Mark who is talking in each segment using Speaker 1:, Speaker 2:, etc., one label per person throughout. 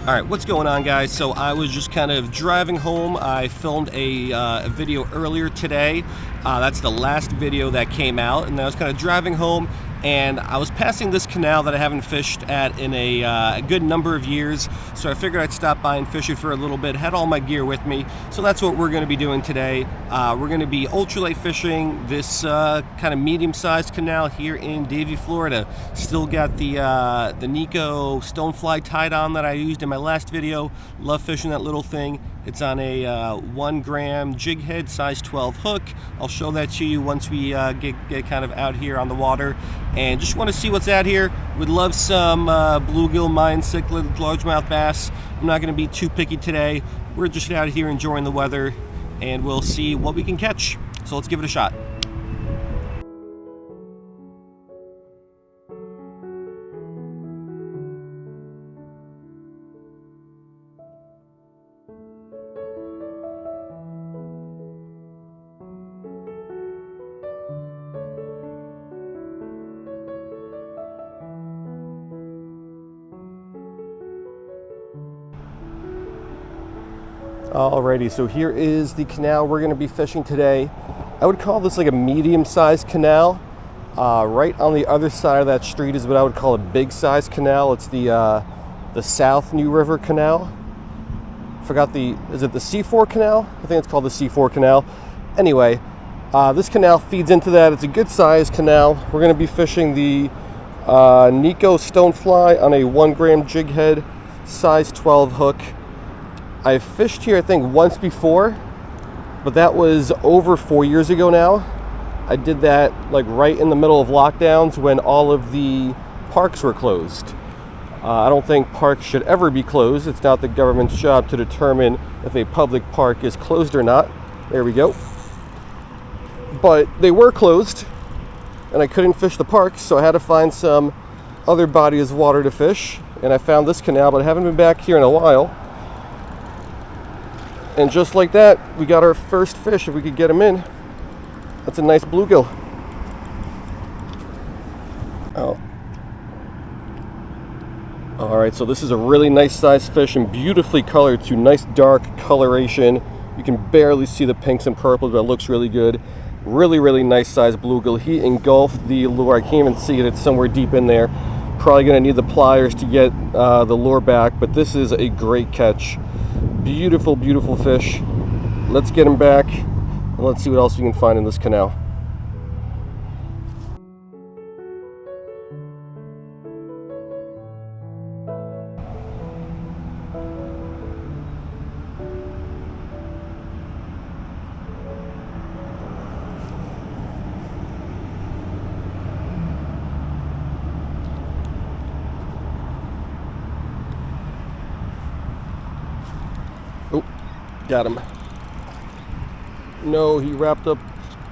Speaker 1: All right, what's going on, guys? So I was just kind of driving home. I filmed a video earlier today. That's the last video that came out, and I was kind of driving home, and I was passing this canal that I haven't fished at in a good number of years, so I figured I'd stop by and fish it for a little bit. Had all my gear with me, so that's what we're going to be doing today. We're going to be ultralight fishing this kind of medium-sized canal here in Davie, Florida. Still got the Nico stonefly tied on that I used in my last video. Love fishing that little thing. It's on a 1 gram jig head, size 12 hook. I'll show that to you once we get kind of out here on the water. And just want to see what's out here. Would love some bluegill, mine, cichlid, largemouth bass. I'm not going to be too picky today. We're just out here enjoying the weather, and we'll see what we can catch. So let's give it a shot. Alrighty, so here is the canal we're going to be fishing today. I would call this like a medium-sized canal. Right on the other side of that street is what I would call a big-sized canal. It's the South New River Canal. Forgot is it the C4 Canal? I think it's called the C4 Canal. Anyway, this canal feeds into that. It's a good-sized canal. We're going to be fishing the Nico stonefly on a 1 gram jig head, size 12 hook. I've fished here, I think, once before, but that was over 4 years ago now. I did that like right in the middle of lockdowns when all of the parks were closed. I don't think parks should ever be closed. It's not the government's job to determine if a public park is closed or not. There we go. But they were closed, and I couldn't fish the parks, so I had to find some other bodies of water to fish. And I found this canal, but I haven't been back here in a while. And just like that, we got our first fish, if we could get him in. That's a nice bluegill. Oh. Alright, so this is a really nice sized fish and beautifully colored too. Nice dark coloration. You can barely see the pinks and purples, but it looks really good. Really, really nice sized bluegill. He engulfed the lure. I can't even see it. It's somewhere deep in there. Probably going to need the pliers to get the lure back, but this is a great catch. Beautiful, beautiful fish. Let's get him back, and let's see what else we can find in this canal. Oh, got him. No, he wrapped up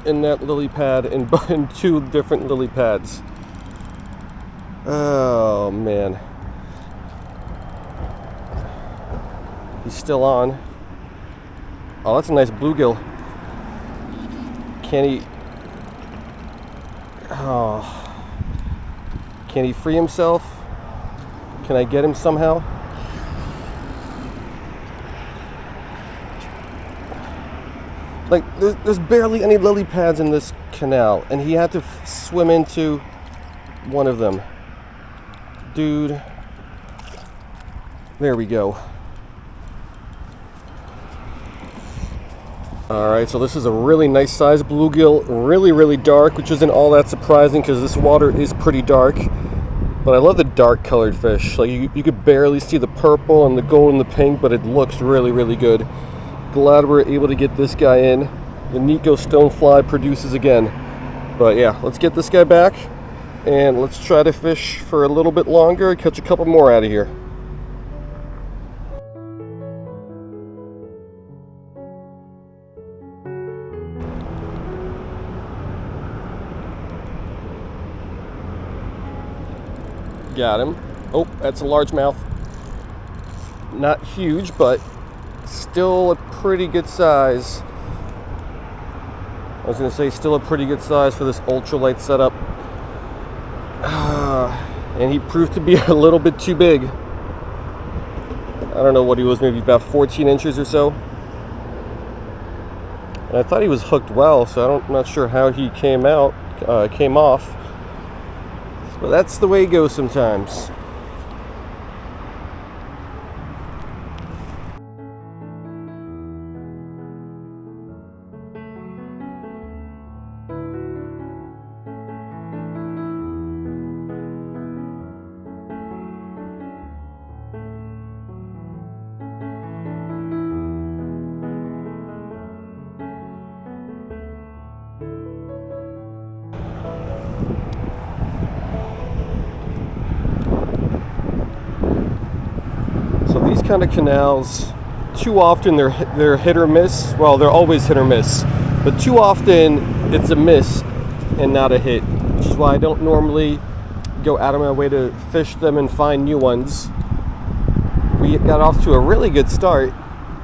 Speaker 1: in that lily pad in 2 different lily pads. Oh, man. He's still on. Oh, that's a nice bluegill. Can he... Oh. Can he free himself? Can I get him somehow? Like, there's barely any lily pads in this canal, and he had to swim into one of them. Dude. There we go. Alright, so this is a really nice sized bluegill. Really, really dark, which isn't all that surprising because this water is pretty dark. But I love the dark colored fish. Like, you could barely see the purple and the gold and the pink, but it looks really, really good. Glad we're able to get this guy in. The Nico stonefly produces again. But yeah, let's get this guy back, and let's try to fish for a little bit longer and catch a couple more out of here. Got him. Oh, that's a largemouth. Not huge, but still a pretty good size. I was going to say still a pretty good size for this ultralight setup. And he proved to be a little bit too big. I don't know what he was, maybe about 14 inches or so. And I thought he was hooked well, so I'm not sure how he came off. But that's the way it goes sometimes. So these kind of canals, too often they're hit or miss. Well, they're always hit or miss, but too often it's a miss and not a hit, which is why I don't normally go out of my way to fish them and find new ones. We got off to a really good start,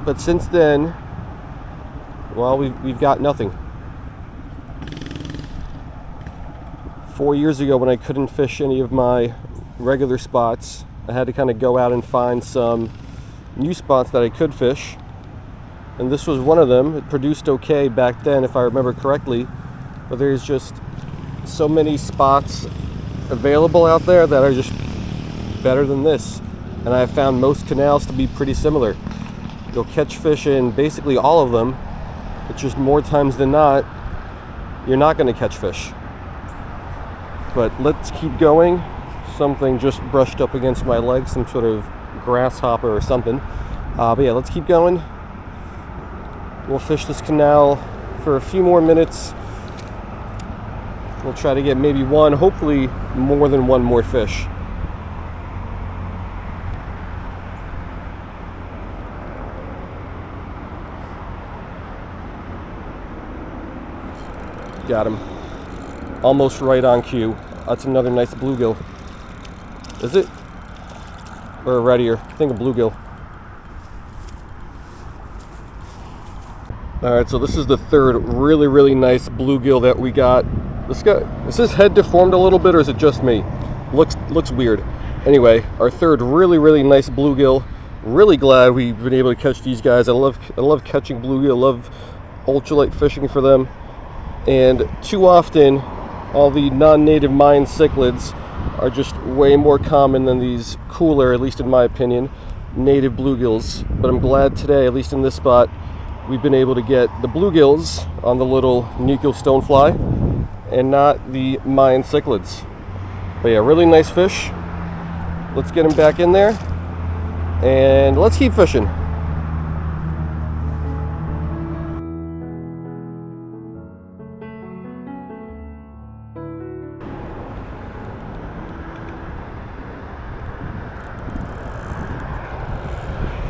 Speaker 1: but since then, well, we've got nothing. 4 years ago, when I couldn't fish any of my regular spots, I had to kind of go out and find some new spots that I could fish, and this was one of them. It produced okay back then, if I remember correctly, but there's just so many spots available out there that are just better than this, and I have found most canals to be pretty similar. You'll catch fish in basically all of them. It's just more times than not, you're not going to catch fish. But let's keep going. Something just brushed up against my leg, some sort of grasshopper or something. But yeah, let's keep going. We'll fish this canal for a few more minutes. We'll try to get maybe one, hopefully more than one more fish. Got him. Almost right on cue. That's another nice bluegill. Is it? Or a reddier? I think a bluegill. Alright, so this is the third really nice bluegill that we got. Is his head deformed a little bit, or is it just me? Looks weird. Anyway, our third really nice bluegill. Really glad we've been able to catch these guys. I love catching bluegill. I love ultralight fishing for them. And too often, all the non-native Mayan cichlids are just way more common than these cooler, at least in my opinion, native bluegills. But I'm glad today, at least in this spot, we've been able to get the bluegills on the little Nico stonefly and not the Mayan cichlids. But yeah, really nice fish. Let's get him back in there and let's keep fishing.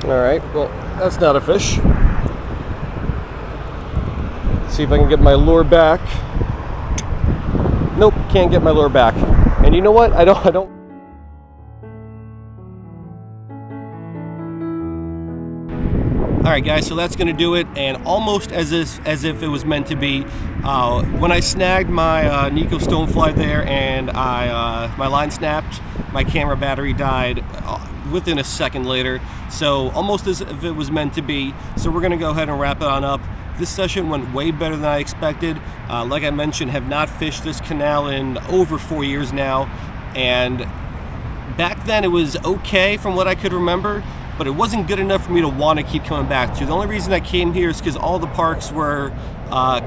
Speaker 1: Alright, well, that's not a fish. Let's see if I can get my lure back. Nope, can't get my lure back. And you know what? I don't. Alright guys, so that's gonna do it, and almost as if it was meant to be. When I snagged my Nico stonefly there and my line snapped, my camera battery died within a second later, so almost as if it was meant to be. So we're gonna go ahead and wrap it on up. This session went way better than I expected. Like I mentioned, have not fished this canal in over 4 years now, and back then it was okay from what I could remember, but it wasn't good enough for me to want to keep coming back to. The only reason I came here is because all the parks were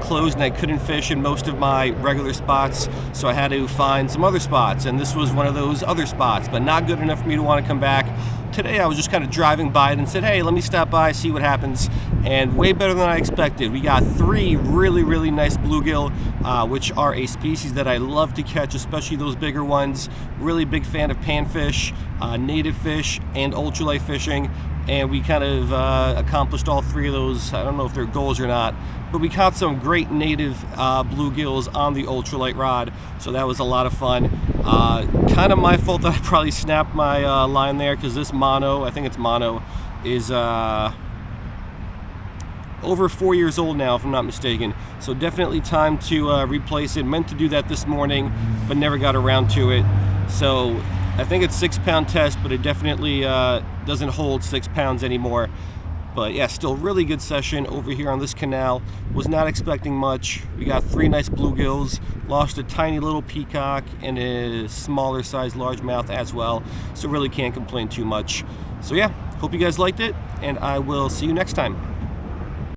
Speaker 1: closed and I couldn't fish in most of my regular spots, so I had to find some other spots, and this was one of those other spots, but not good enough for me to want to come back. Today I was just kind of driving by it and said, hey, let me stop by, see what happens, and way better than I expected. We got 3 really nice bluegill, which are a species that I love to catch, especially those bigger ones. Really big fan of panfish, native fish, and ultralight fishing, and we kind of accomplished all 3 of those. I don't know if they're goals or not, but we caught some great native bluegills on the ultralight rod, so that was a lot of fun. Kind of my fault that I probably snapped my line there, because this mono, I think it's mono, is over 4 years old now, if I'm not mistaken. So definitely time to replace it. Meant to do that this morning, but never got around to it. So I think it's 6-pound test, but it definitely doesn't hold 6 pounds anymore. But yeah, still really good session over here on this canal. Was not expecting much. We got 3 nice bluegills, lost a tiny little peacock and a smaller size largemouth as well. So really can't complain too much. So yeah, hope you guys liked it, and I will see you next time.